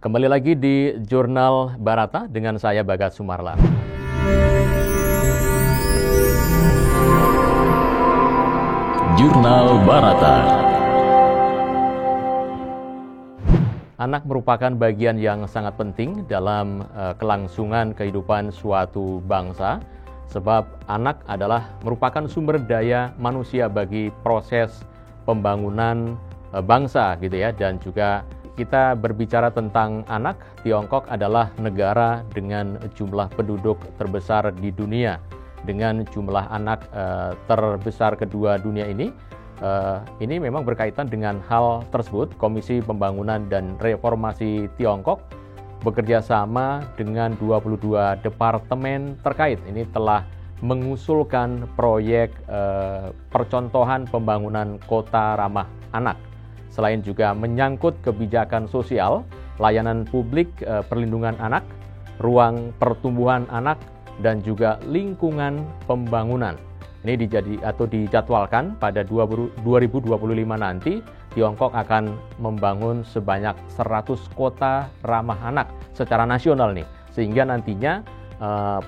Kembali lagi di Jurnal Barata dengan saya Bagas Sumarlan. Jurnal Barata. Anak merupakan bagian yang sangat penting dalam kelangsungan kehidupan suatu bangsa, sebab anak adalah merupakan sumber daya manusia bagi proses pembangunan bangsa gitu ya. Dan juga kita berbicara tentang anak, Tiongkok adalah negara dengan jumlah penduduk terbesar di dunia. Dengan jumlah anak terbesar kedua dunia ini memang berkaitan dengan hal tersebut. Komisi Pembangunan dan Reformasi Tiongkok bekerja sama dengan 22 departemen terkait. Ini telah mengusulkan proyek percontohan pembangunan kota ramah anak. Selain juga menyangkut kebijakan sosial, layanan publik, perlindungan anak, ruang pertumbuhan anak, dan juga lingkungan pembangunan. Ini dijadwalkan pada 2025 nanti, Tiongkok akan membangun sebanyak 100 kota ramah anak secara nasional nih. Sehingga nantinya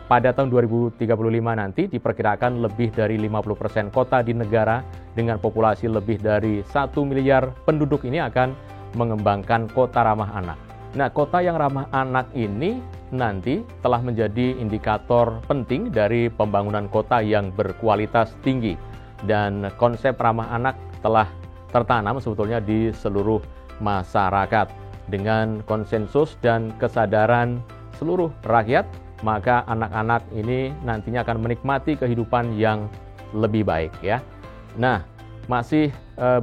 pada tahun 2035 nanti diperkirakan lebih dari 50% kota di negara dengan populasi lebih dari 1 miliar penduduk ini akan mengembangkan kota ramah anak. Nah, kota yang ramah anak ini nanti telah menjadi indikator penting dari pembangunan kota yang berkualitas tinggi. Dan konsep ramah anak telah tertanam sebetulnya di seluruh masyarakat. Dengan konsensus dan kesadaran seluruh rakyat, maka anak-anak ini nantinya akan menikmati kehidupan yang lebih baik ya. Nah, masih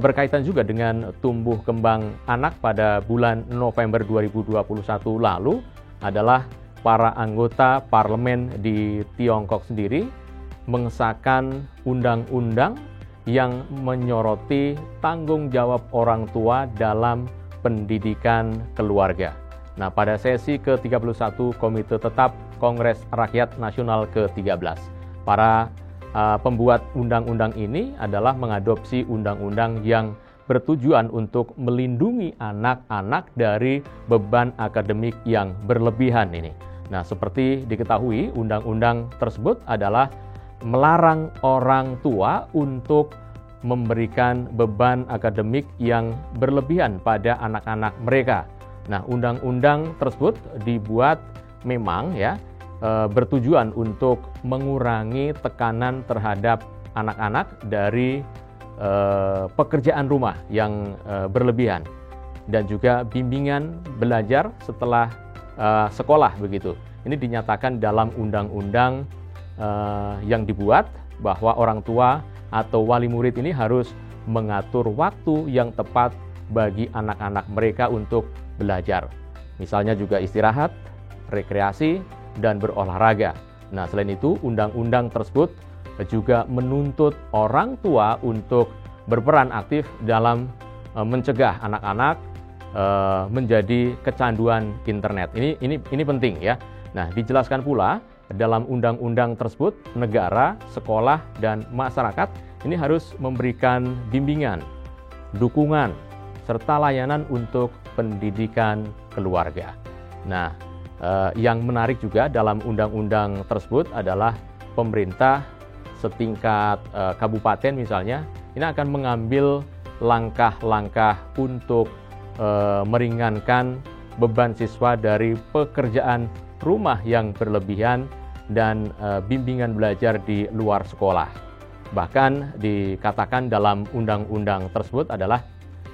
berkaitan juga dengan tumbuh kembang anak pada bulan November 2021 lalu adalah para anggota parlemen di Tiongkok sendiri mengesahkan undang-undang yang menyoroti tanggung jawab orang tua dalam pendidikan keluarga. Nah, pada sesi ke-31 Komite Tetap Kongres Rakyat Nasional ke-13, para pembuat undang-undang ini adalah mengadopsi undang-undang yang bertujuan untuk melindungi anak-anak dari beban akademik yang berlebihan ini. Nah, seperti diketahui, undang-undang tersebut adalah melarang orang tua untuk memberikan beban akademik yang berlebihan pada anak-anak mereka. Nah, undang-undang tersebut dibuat memang ya bertujuan untuk mengurangi tekanan terhadap anak-anak dari pekerjaan rumah yang berlebihan dan juga bimbingan belajar setelah sekolah begitu. Ini dinyatakan dalam undang-undang yang dibuat bahwa orang tua atau wali murid ini harus mengatur waktu yang tepat bagi anak-anak mereka untuk belajar. Misalnya juga istirahat, rekreasi, dan berolahraga. Nah, selain itu, undang-undang tersebut juga menuntut orang tua untuk berperan aktif dalam mencegah anak-anak menjadi kecanduan internet. Ini penting ya. Nah, dijelaskan pula dalam undang-undang tersebut, negara, sekolah, dan masyarakat ini harus memberikan bimbingan, dukungan, serta layanan untuk pendidikan keluarga. Nah, yang menarik juga dalam undang-undang tersebut adalah pemerintah setingkat kabupaten misalnya, ini akan mengambil langkah-langkah untuk meringankan beban siswa dari pekerjaan rumah yang berlebihan dan bimbingan belajar di luar sekolah. Bahkan dikatakan dalam undang-undang tersebut adalah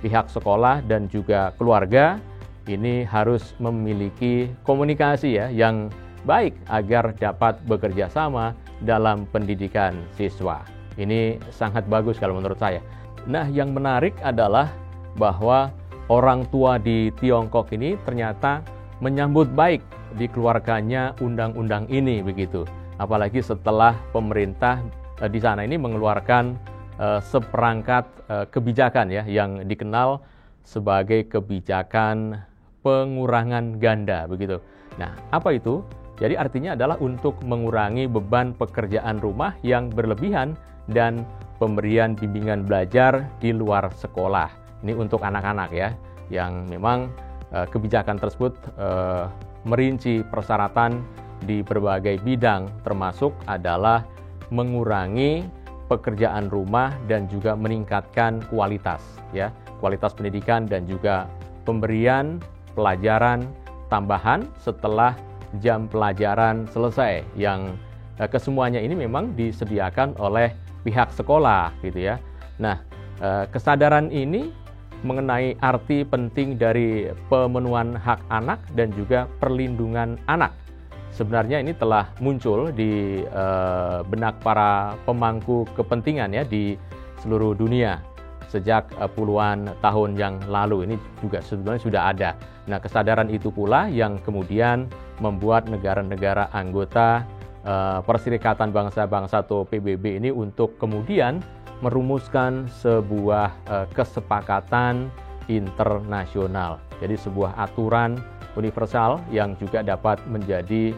pihak sekolah dan juga keluarga ini harus memiliki komunikasi ya yang baik agar dapat bekerja sama dalam pendidikan siswa. Ini sangat bagus kalau menurut saya. Nah, yang menarik adalah bahwa orang tua di Tiongkok ini ternyata menyambut baik dikeluarkannya undang-undang ini begitu. Apalagi setelah pemerintah di sana ini mengeluarkan seperangkat kebijakan ya yang dikenal sebagai kebijakan pengurangan ganda begitu. Nah, apa itu? Jadi artinya adalah untuk mengurangi beban pekerjaan rumah yang berlebihan dan pemberian bimbingan belajar di luar sekolah. Ini untuk anak-anak ya, yang memang kebijakan tersebut merinci persyaratan di berbagai bidang, termasuk adalah mengurangi pekerjaan rumah dan juga meningkatkan kualitas pendidikan dan juga pemberian pelajaran tambahan setelah jam pelajaran selesai, yang kesemuanya ini memang disediakan oleh pihak sekolah gitu ya. Nah, kesadaran ini mengenai arti penting dari pemenuhan hak anak dan juga perlindungan anak sebenarnya ini telah muncul di benak para pemangku kepentingan ya di seluruh dunia sejak puluhan tahun yang lalu. Ini juga sebenarnya sudah ada. Nah, kesadaran itu pula yang kemudian membuat negara-negara anggota Perserikatan Bangsa-Bangsa atau PBB ini untuk kemudian merumuskan sebuah kesepakatan internasional. Jadi sebuah aturan universal yang juga dapat menjadi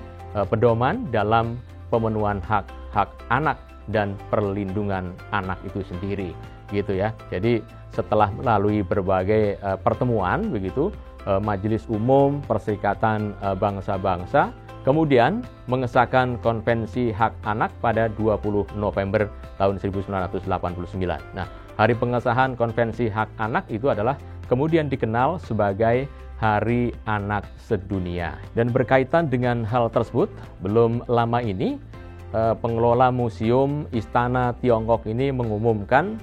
pedoman dalam pemenuhan hak anak dan perlindungan anak itu sendiri, gitu ya. Jadi setelah melalui berbagai pertemuan begitu, Majelis Umum Perserikatan Bangsa-Bangsa kemudian mengesahkan Konvensi Hak Anak pada 20 November tahun 1989. Nah, hari pengesahan Konvensi Hak Anak itu adalah kemudian dikenal sebagai Hari Anak Sedunia. Dan berkaitan dengan hal tersebut, belum lama ini pengelola Museum Istana Tiongkok ini mengumumkan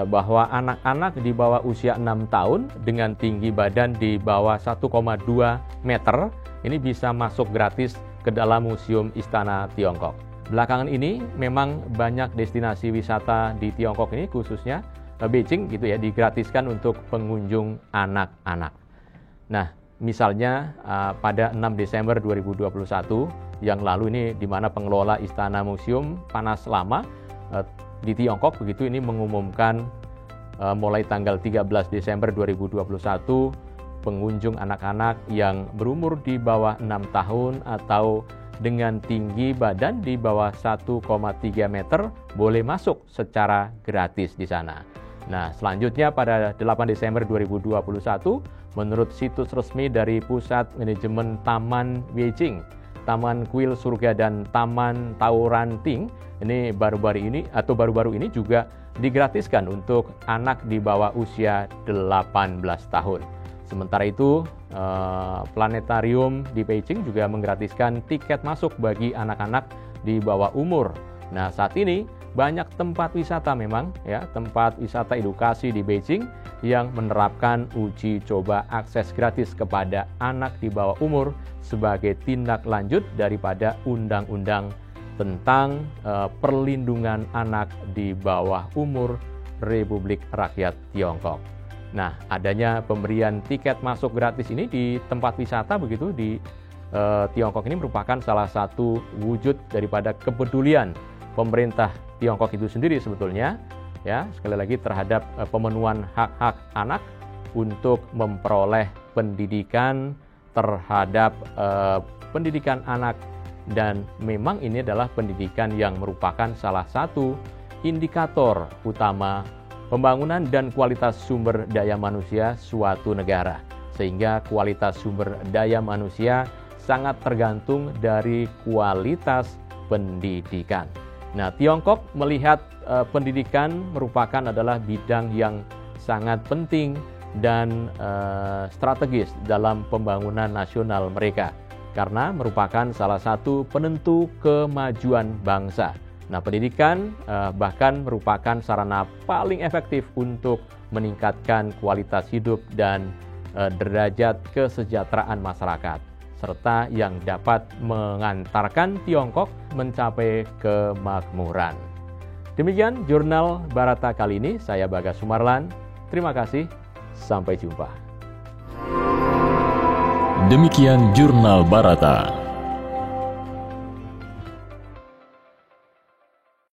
bahwa anak-anak di bawah usia 6 tahun dengan tinggi badan di bawah 1,2 meter ini bisa masuk gratis ke dalam Museum Istana Tiongkok. Belakangan ini memang banyak destinasi wisata di Tiongkok ini, khususnya Beijing gitu ya, digratiskan untuk pengunjung anak-anak. Nah, misalnya pada 6 Desember 2021 yang lalu ini, di mana pengelola Istana Museum Panas Lama di Tiongkok begitu ini mengumumkan mulai tanggal 13 Desember 2021 pengunjung anak-anak yang berumur di bawah 6 tahun atau dengan tinggi badan di bawah 1,3 meter boleh masuk secara gratis di sana. Nah, selanjutnya pada 8 Desember 2021, menurut situs resmi dari Pusat Manajemen Taman Beijing, Taman Kuil Surga dan Taman Tauranting, ini baru-baru ini juga digratiskan untuk anak di bawah usia 18 tahun. Sementara itu, planetarium di Beijing juga menggratiskan tiket masuk bagi anak-anak di bawah umur. Nah, saat ini banyak tempat wisata memang ya, tempat wisata edukasi di Beijing yang menerapkan uji coba akses gratis kepada anak di bawah umur sebagai tindak lanjut daripada undang-undang tentang perlindungan anak di bawah umur Republik Rakyat Tiongkok. Nah, adanya pemberian tiket masuk gratis ini di tempat wisata begitu di Tiongkok ini merupakan salah satu wujud daripada kepedulian pemerintah Tiongkok itu sendiri sebetulnya ya, sekali lagi terhadap pemenuhan hak-hak anak untuk memperoleh pendidikan terhadap pendidikan anak, dan memang ini adalah pendidikan yang merupakan salah satu indikator utama pembangunan dan kualitas sumber daya manusia suatu negara, sehingga kualitas sumber daya manusia sangat tergantung dari kualitas pendidikan. Nah, Tiongkok melihat pendidikan merupakan adalah bidang yang sangat penting dan strategis dalam pembangunan nasional mereka, karena merupakan salah satu penentu kemajuan bangsa. Nah, pendidikan bahkan merupakan sarana paling efektif untuk meningkatkan kualitas hidup dan derajat kesejahteraan masyarakat, serta yang dapat mengantarkan Tiongkok mencapai kemakmuran. Demikian Jurnal Barata kali ini, saya Bagas Sumarlan. Terima kasih, sampai jumpa. Demikian Jurnal Barata.